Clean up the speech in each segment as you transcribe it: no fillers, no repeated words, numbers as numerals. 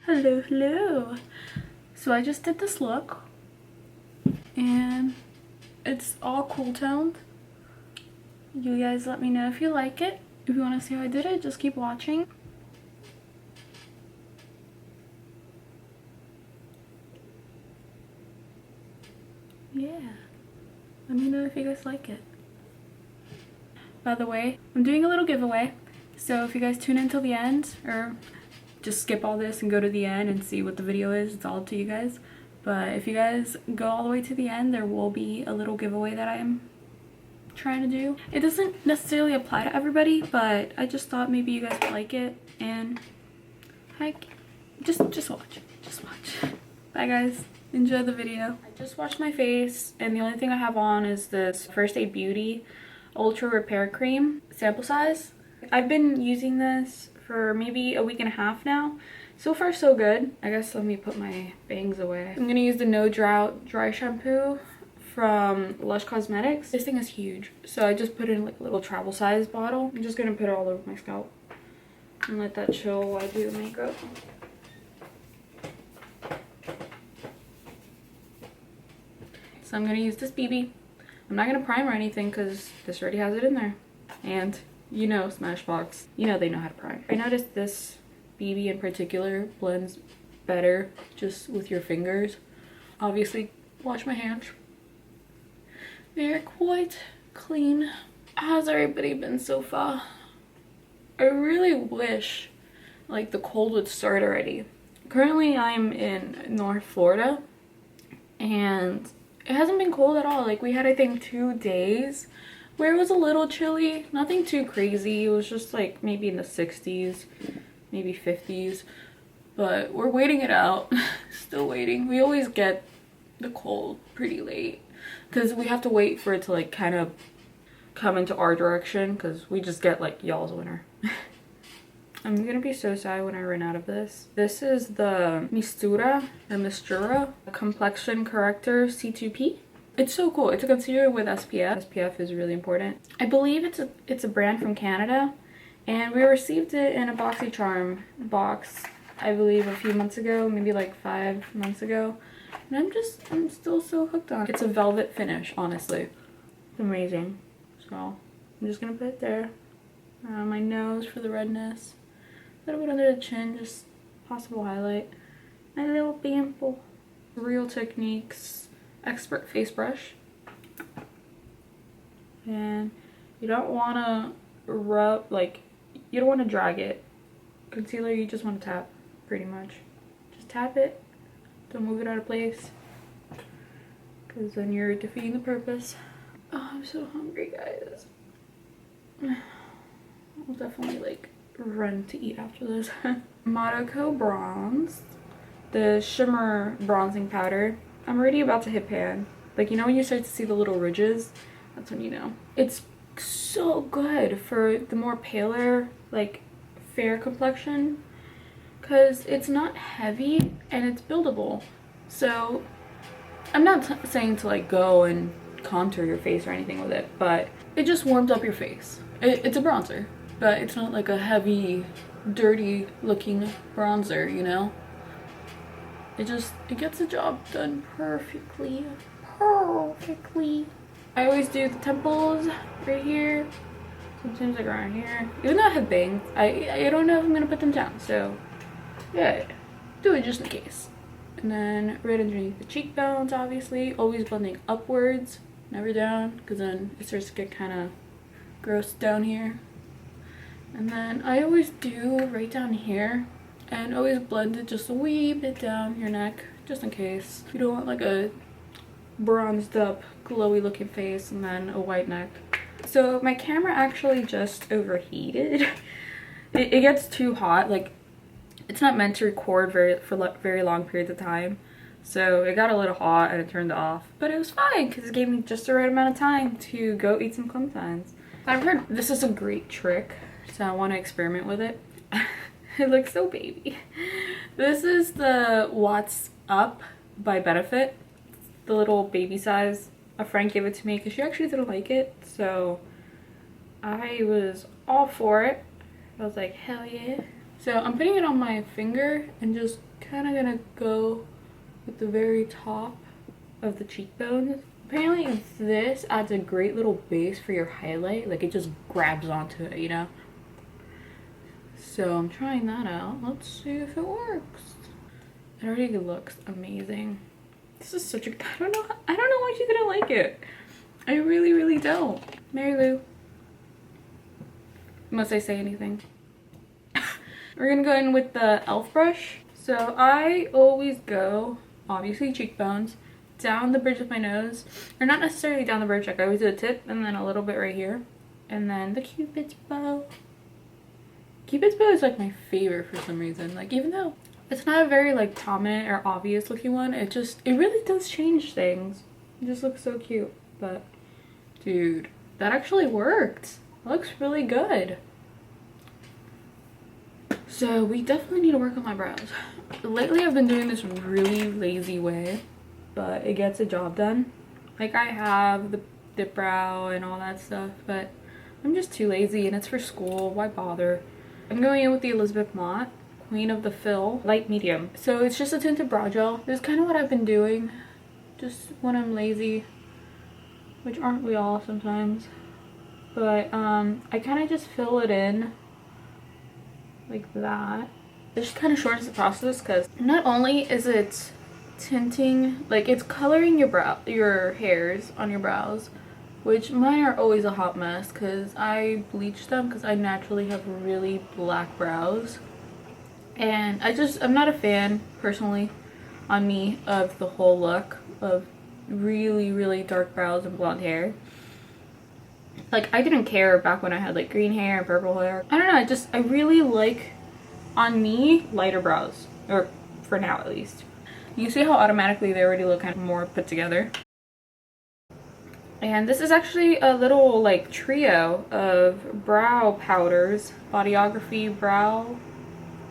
Hello, hello. So I just did this look and it's all cool toned. You guys let me know if you like it. If you want to see how I did it, just keep watching. Yeah, let me know if you guys like it. By the way, I'm doing a little giveaway, so if you guys tune in till the end, or just skip all this and go to the end and see what the video is, it's all up to you guys. But if you guys go all the way to the end, there will be a little giveaway that I'm trying to do. It doesn't necessarily apply to everybody, but I just thought maybe you guys would like it, and heck, just watch. Just watch. Bye guys. Enjoy the video. I just washed my face, and the only thing I have on is this First Aid Beauty Ultra Repair Cream sample size. I've been using this for maybe a week and a half now. So far so good. I guess let me put my bangs away. I'm gonna use the No Drought dry shampoo from Lush Cosmetics. This thing is huge, so I just put it in like a little travel size bottle. I'm just gonna put it all over my scalp and let that chill while I do makeup. So I'm gonna use this BB. I'm not gonna prime or anything because this already has it in there. And you know Smashbox, you know they know how to prime. I noticed this BB in particular blends better just with your fingers. Obviously, wash my hands. They're quite clean. How's everybody been so far? I really wish like the cold would start already. Currently I'm in North Florida and it hasn't been cold at all. Like we had I think 2 days where it was a little chilly, nothing too crazy. It was just like maybe in the 60s, maybe 50s, but we're waiting it out. Still waiting. We always get the cold pretty late because we have to wait for it to like kind of come into our direction because we just get like y'all's winter. I'm gonna be so sad when I run out of this. This is the Mascara Complexion Corrector C2P. It's so cool. It's a concealer with SPF. SPF is really important. I believe it's a brand from Canada, and we received it in a BoxyCharm box, I believe a few months ago, maybe like 5 months ago. And I'm still so hooked on it. It's a velvet finish, honestly. It's amazing. So I'm just gonna put it there around my nose for the redness. A little bit under the chin, just possible highlight. My little pimple. Real Techniques Expert Face Brush. And you don't want to rub, like, you don't want to drag it. Concealer, you just want to tap, pretty much. Just tap it. Don't move it out of place, because then you're defeating the purpose. Oh, I'm so hungry, guys. I'll definitely, like, run to eat after this. ModelCo Bronze, the Shimmer bronzing powder. I'm already about to hit pan. Like, you know when you start to see the little ridges? That's when you know. It's so good for the more paler, like, fair complexion, because it's not heavy and it's buildable. So I'm not saying to like go and contour your face or anything with it, but it just warms up your face. It's a bronzer, but it's not like a heavy, dirty looking bronzer, you know? It gets the job done perfectly. I always do the temples right here, sometimes like around here. Even though I have bangs, I don't know if I'm gonna put them down, so yeah, do it just in case. And then right underneath the cheekbones, obviously, always blending upwards, never down, because then it starts to get kind of gross down here. And then I always do right down here, and always blend it just a wee bit down your neck, just in case. You don't want like a bronzed up, glowy looking face and then a white neck. So my camera actually just overheated. It gets too hot, like it's not meant to record for very long periods of time. So it got a little hot and it turned off, but it was fine because it gave me just the right amount of time to go eat some clementines. I've heard this is a great trick, so I want to experiment with it. It looks so baby. This is the What's Up by Benefit, the little baby size. A friend gave it to me because she actually didn't like it, so I was all for it. I was like, hell yeah. So I'm putting it on my finger and just kind of gonna go with the very top of the cheekbones. Apparently this adds a great little base for your highlight. Like it just grabs onto it, you know? So I'm trying that out. Let's see if it works. It already looks amazing. This is such a, I don't know why she's gonna like it. I really, really don't. Mary Lou. Must I say anything? We're gonna go in with the e.l.f. brush. So I always go, obviously cheekbones, down the bridge of my nose. Or not necessarily down the bridge, like I always do the tip and then a little bit right here. And then the Cupid's bow. Cupid's bow is like my favorite for some reason. Like even though it's not a very like prominent or obvious looking one, it really does change things. It just looks so cute. But dude, that actually worked. It looks really good. So we definitely need to work on my brows. Lately I've been doing this really lazy way, but it gets the job done. Like I have the dip brow and all that stuff, but I'm just too lazy and it's for school. Why bother? I'm going in with the Elizabeth Mott Queen of the Fill light medium. So it's just a tinted brow gel. This is kind of what I've been doing just when I'm lazy, which aren't we all sometimes. But I kind of just fill it in like that. It just kind of shortens the process because not only is it tinting, like it's coloring your hairs on your brows, which mine are always a hot mess because I bleach them because I naturally have really black brows. And I'm not a fan personally on me of the whole look of really, really dark brows and blonde hair. Like I didn't care back when I had like green hair and purple hair. I don't know, I really like on me lighter brows, or for now at least. You see how automatically they already look kind of more put together. And this is actually a little like trio of brow powders. Bodyography brow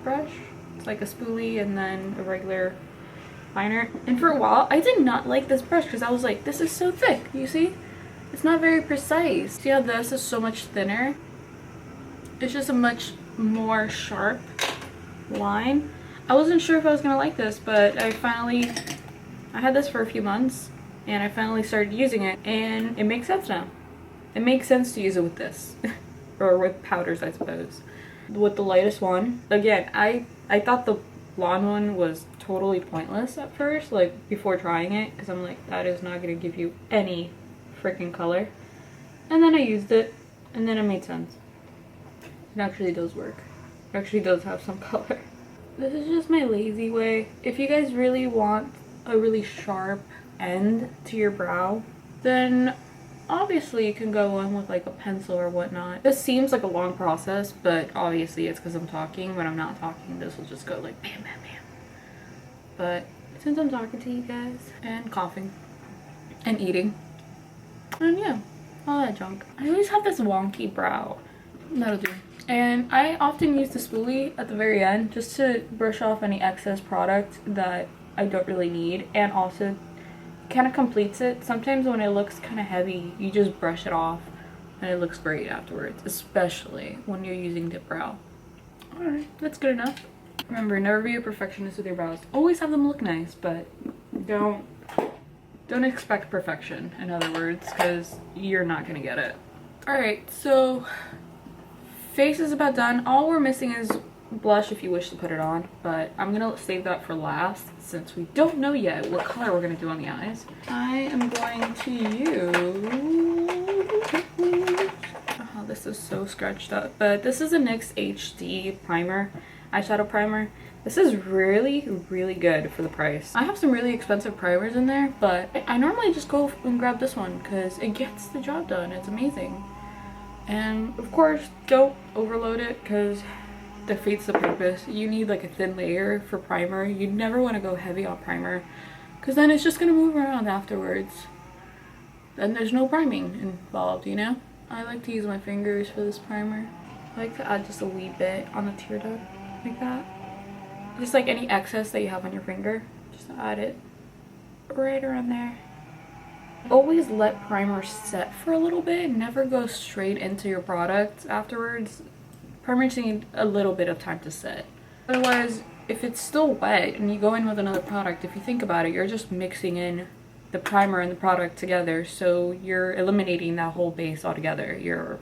brush. It's like a spoolie and then a regular liner. And for a while I did not like this brush because I was like, this is so thick, you see? It's not very precise. See how this is so much thinner? It's just a much more sharp line. I wasn't sure if I was gonna like this, but I had this for a few months and I finally started using it and it makes sense now. It makes sense to use it with this. Or with powders, I suppose. With the lightest one, again, I thought the blonde one was totally pointless at first, like before trying it, because I'm like, that is not gonna give you any freaking color. And then I used it and then it made sense. It actually does work. It actually does have some color. This is just my lazy way. If you guys really want a really sharp end to your brow, then obviously you can go in with like a pencil or whatnot. This seems like a long process, but obviously it's because I'm talking. When I'm not talking, this will just go like bam, bam, bam. But since I'm talking to you guys and coughing and eating, and yeah, all that junk. I always have this wonky brow. That'll do. And I often use the spoolie at the very end just to brush off any excess product that I don't really need, and also kind of completes it. Sometimes when it looks kind of heavy, you just brush it off and it looks great afterwards, especially when you're using dip brow. Alright, that's good enough. Remember, never be a perfectionist with your brows. Always have them look nice, but don't expect perfection, in other words, because you're not gonna get it. Alright, so face is about done. All we're missing is blush if you wish to put it on, but I'm gonna save that for last since we don't know yet what color we're gonna do on the eyes. I am going to use, oh, this is so scratched up, but this is a NYX HD primer, eyeshadow primer. This is really, really good for the price. I have some really expensive primers in there, but I normally just go and grab this one because it gets the job done. It's amazing. And of course, don't overload it because defeats the purpose. You need like a thin layer for primer. You never want to go heavy on primer because then it's just going to move around afterwards. Then there's no priming involved, you know? I like to use my fingers for this primer. I like to add just a wee bit on the tear duct, like that. Just like any excess that you have on your finger, just add it right around there. Always let primer set for a little bit. Never go straight into your product afterwards. primers need a little bit of time to set. Otherwise, if it's still wet and you go in with another product, if you think about it, you're just mixing in the primer and the product together, so you're eliminating that whole base altogether. You're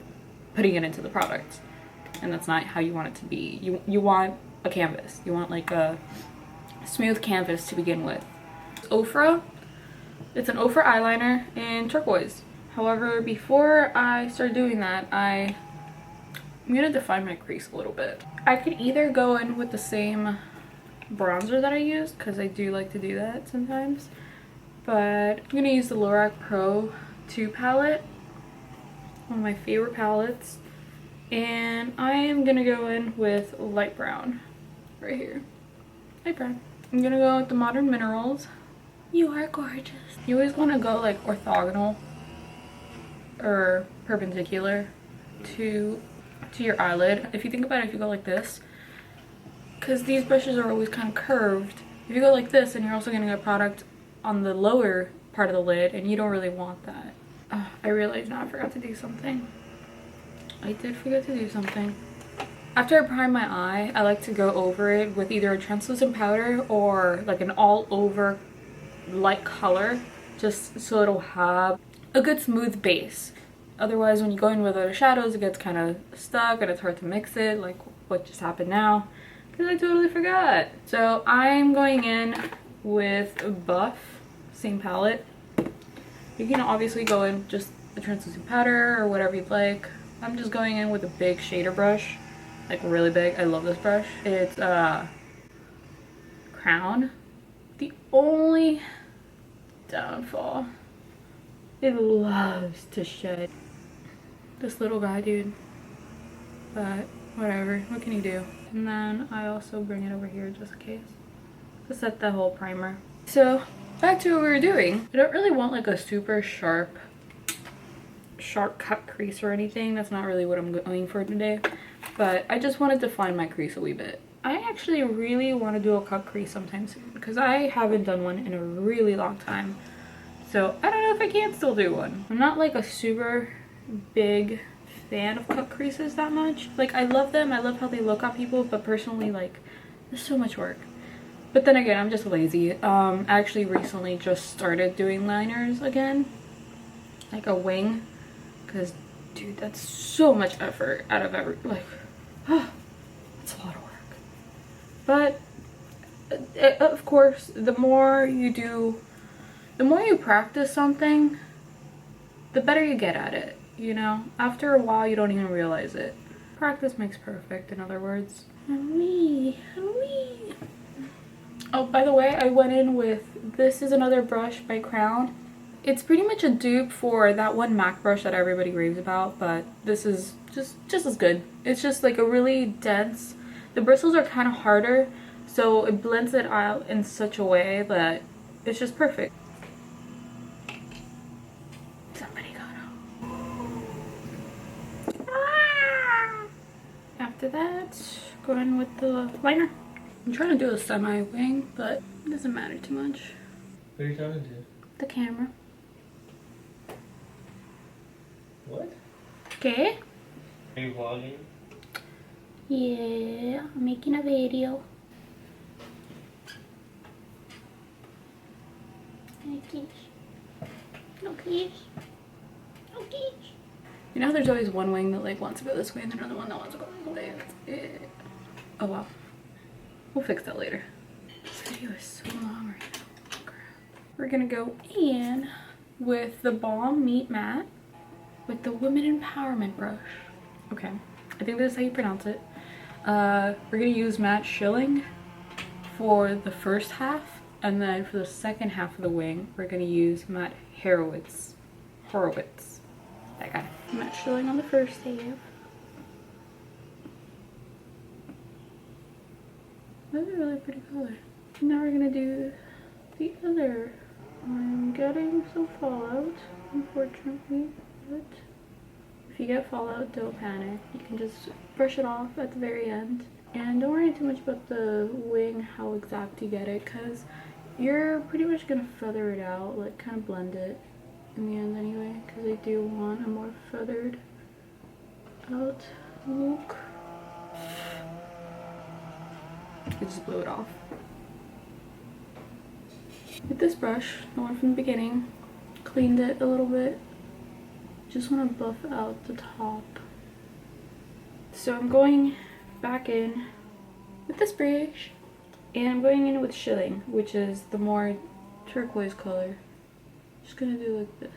putting it into the product, and that's not how you want it to be. You want a canvas. You want like a smooth canvas to begin with. OFRA. It's an OFRA eyeliner in turquoise. However, before I start doing that, I'm gonna define my crease a little bit. I could either go in with the same bronzer that I used, because I do like to do that sometimes, but I'm gonna use the Lorac PRO Palette, one of my favorite palettes, and I am gonna go in with light brown right here. Light brown. I'm gonna go with the Modern Minerals. You are gorgeous. You always want to go like orthogonal or perpendicular to your eyelid. If you think about it, if you go like this, because these brushes are always kind of curved, if you go like this, and you're also getting a product on the lower part of the lid, and you don't really want that. I realized now I forgot to do something. I did forget to do something. After I prime my eye, I like to go over it with either a translucent powder or like an all over light color, just so it'll have a good smooth base. Otherwise, when you go in with other shadows, it gets kind of stuck and it's hard to mix it, like what just happened now, because I totally forgot. So I'm going in with Buff, same palette. You can obviously go in just a translucent powder or whatever you'd like. I'm just going in with a big shader brush, like really big. I love this brush. It's Crown. The only downfall, it loves to shed. This little guy, dude. But whatever, what can you do? And then I also bring it over here just in case to set the whole primer. So back to what we were doing. I don't really want like a super sharp cut crease or anything. That's not really what I'm going for today, but I just want to define my crease a wee bit. I actually really want to do a cut crease sometime soon, because I haven't done one in a really long time. So I don't know if I can still do one. I'm not like a super big fan of cut creases that much. Like, I love them, I love how they look on people, but personally, like, there's so much work. But then again, I'm just lazy. I actually recently just started doing liners again, like a wing, because dude, that's so much effort out of every, like, it's a lot of work. But of course, the more you practice something, the better you get at it, you know? After a while, you don't even realize it. Practice makes perfect, in other words. Oh, by the way, I went in with, this is another brush by Crown. It's pretty much a dupe for that one MAC brush that everybody raves about, but this is just as good. It's just like a really dense, the bristles are kind of harder, so it blends it out in such a way that it's just perfect. Somebody got home. After that, go in with the liner. I'm trying to do a semi-wing, but it doesn't matter too much. What are you talking to? The camera. What? Okay. Are you vlogging? Yeah, I'm making a video. No kiss. No kiss. No kiss. You know how there's always one wing that like wants to go this way and another one that wants to go this way? Oh wow. We'll fix that later. This video is so long right now. Crap. We're gonna go in with the Balm Meat Matte with the Women Empowerment brush. Okay, I think that's how you pronounce it. We're gonna use matte shilling for the first half, and then for the second half of the wing, we're gonna use matte Horowitz. That guy. Matte shilling on the first half. That's a really pretty color. Now we're gonna do the other. I'm getting some fallout, unfortunately, but if you get fallout, don't panic. You can just brush it off at the very end. And don't worry too much about the wing, how exact you get it, because you're pretty much gonna feather it out, like kind of blend it in the end anyway, because I do want a more feathered out look. I just blew it off. With this brush, the one from the beginning, cleaned it a little bit. Just want to buff out the top. So I'm going back in with this brush, and I'm going in with Shilling, which is the more turquoise color. Just gonna do like this.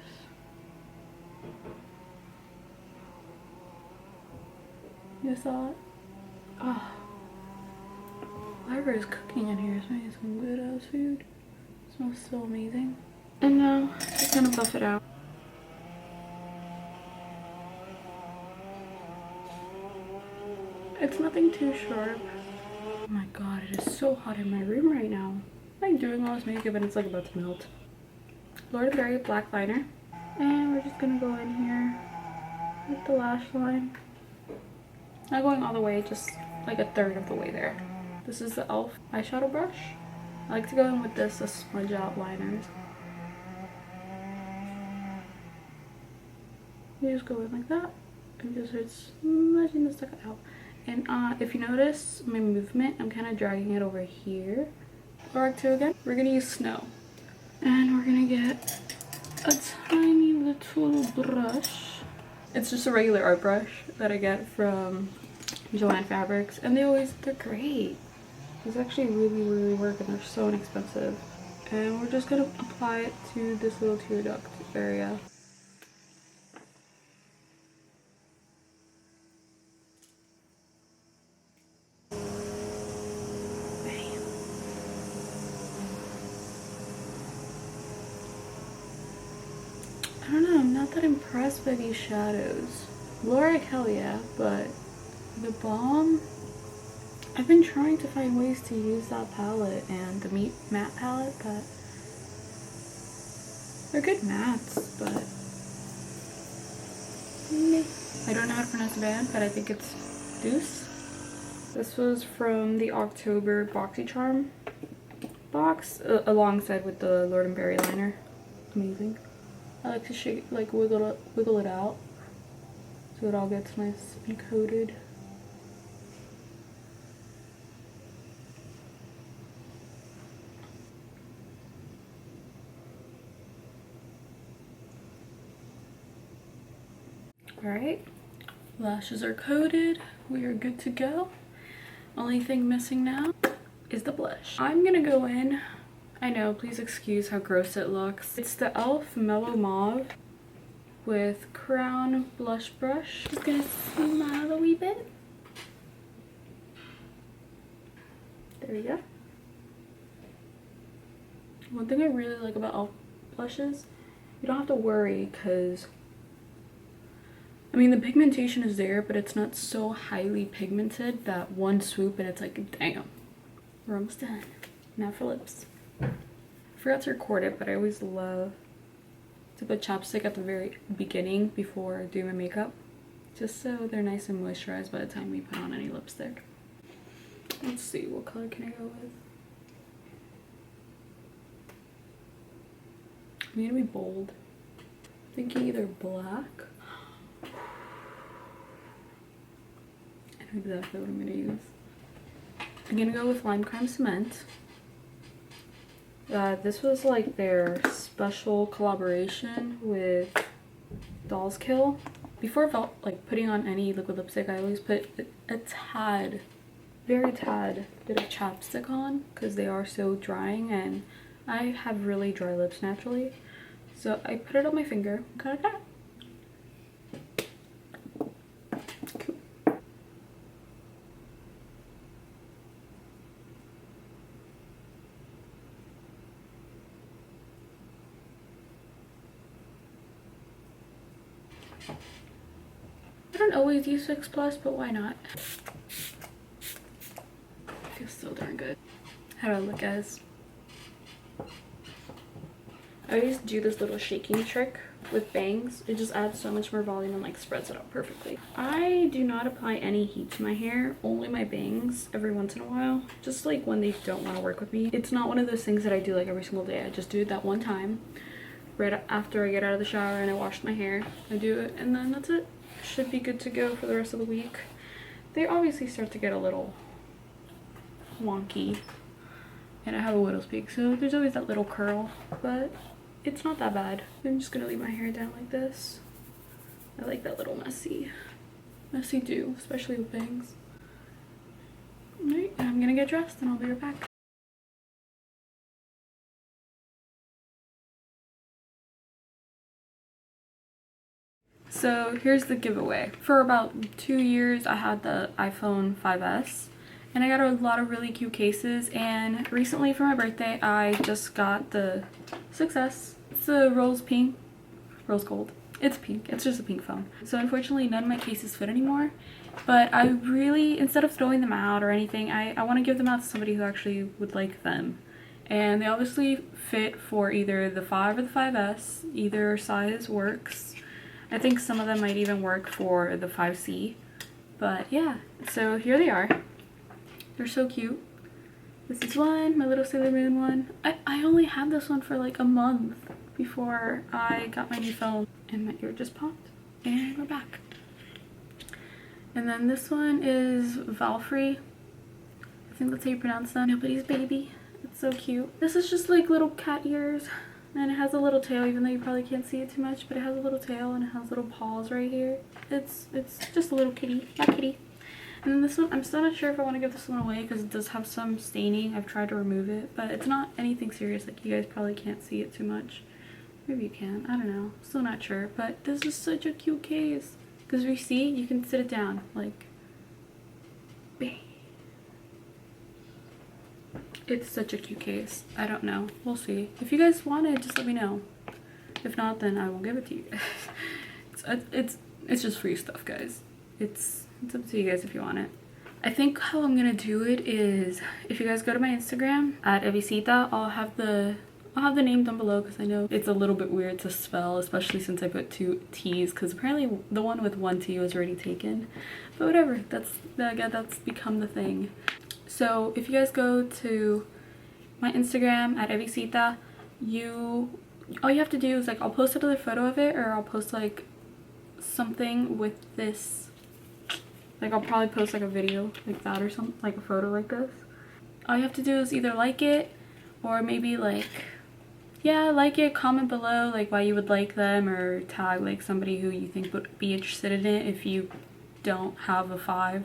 You saw it? Oh, whoever is cooking in here is making some good ass food. It smells so amazing. And now just gonna buff it out. It's nothing too sharp. Oh my god, it is so hot in my room right now. I'm doing all this makeup and it's like about to melt. Lord Berry black liner. And we're just gonna go in here with the lash line. Not going all the way, just like a third of the way there. This is the e.l.f. eyeshadow brush. I like to go in with this to smudge out liners. You just go in like that and just start smudging the stuff out. And if you notice my movement, I'm kind of dragging it over here. Lorac 2 again. We're gonna use Snow. And we're gonna get a tiny little brush. It's just a regular art brush that I get from Joann Fabrics, and they're great. These actually really work, and they're so inexpensive. And we're just gonna apply it to this little tear duct area. I don't know, I'm not that impressed by these shadows. Lorac, hell yeah, but the Balm, I've been trying to find ways to use that palette and the matte palette, but they're good mattes, but I don't know how to pronounce the brand, but I think it's Doucce. This was from the October BoxyCharm box, alongside with the Lord & Berry liner. Amazing. I like to shake, like wiggle it out so it all gets nice and coated. Alright, lashes are coated. We are good to go. Only thing missing now is the blush. I'm gonna go in. I know, please excuse how gross it looks. It's the e.l.f. Mellow Mauve with Crown Blush Brush. Just gonna smile a wee bit. There we go. One thing I really like about e.l.f. blushes, you don't have to worry because, I mean, the pigmentation is there, but it's not so highly pigmented that one swoop and it's like, damn, we're almost done. Now for lips. I forgot to record it, but I always love to put chapstick at the very beginning before doing my makeup, just so they're nice and moisturized by the time we put on any lipstick. Let's see, what color can I go with? I'm gonna be bold. Thinking either black. I know exactly what I'm gonna use. I'm gonna go with LimeCrime Cement. This was like their special collaboration with Doll's Kill. Before like putting on any liquid lipstick, I always put a tad, very tad bit of chapstick on because they are so drying and I have really dry lips naturally. So I put it on my finger, kind of like that. Cool. I don't always use 6 Plus, but why not? It feels so darn good. How do I look, guys? I always do this little shaking trick with bangs. It just adds so much more volume and like spreads it out perfectly. I do not apply any heat to my hair, only my bangs every once in a while, just like when they don't want to work with me. It's not one of those things that I do like every single day. I just do it that one time right after I get out of the shower and I wash my hair. I do it and then that's it. Should be good to go for the rest of the week. They obviously start to get a little wonky. And I have a widow's peak, so there's always that little curl, but it's not that bad. I'm just gonna leave my hair down like this. I like that little messy do, especially with bangs. Alright, I'm gonna get dressed and I'll be right back. So here's the giveaway. For about 2 years I had the iPhone 5S and I got a lot of really cute cases, and recently for my birthday I just got the 6S. It's the rose gold. It's pink. It's just a pink phone. So unfortunately none of my cases fit anymore, but I really, instead of throwing them out or anything, I want to give them out to somebody who actually would like them. And they obviously fit for either the 5 or the 5S. Either size works. I think some of them might even work for the 5C. But yeah, so here they are. They're so cute. This is one, my little Sailor Moon one. I only had this one for like a month before I got my new phone. And my ear just popped. And we're back. And then this one is Valfrey. I think that's how you pronounce that. Nobody's baby. It's so cute. This is just like little cat ears. And it has a little tail, even though you probably can't see it too much, but it has a little tail and it has little paws right here. It's just a little kitty, cat kitty. And then this one, I'm still not sure if I want to give this one away because it does have some staining. I've tried to remove it, but it's not anything serious. Like, you guys probably can't see it too much. Maybe you can, I don't know. Still not sure, but this is such a cute case. Because if you see, you can sit it down, like, bang. It's such a cute case. I don't know. We'll see. If you guys want it, just let me know. If not, then I will give it to you guys. It's just free stuff, guys. It's up to you guys if you want it. I think how I'm gonna do it is, if you guys go to my Instagram at Evisita, I'll have the name down below because I know it's a little bit weird to spell, especially since I put 2 T's, because apparently the one with 1 T was already taken. But whatever, that's become the thing. So if you guys go to my Instagram at Evisita, all you have to do is, like, I'll post another photo of it, or I'll post like something with this. Like, I'll probably post like a video like that or something, like a photo like this. All you have to do is either like it, or maybe like, yeah, like it, comment below like why you would like them, or tag like somebody who you think would be interested in it if you don't have a 5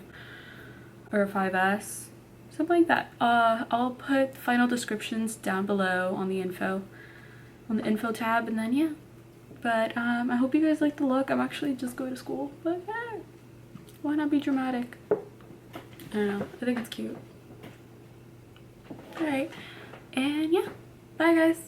or a 5S, something like that. I'll put final descriptions down below on the info tab, and then yeah. But I hope you guys like the look. I'm actually just going to school, but yeah, why not be dramatic? I don't know, I think it's cute. Alright, and yeah, bye guys.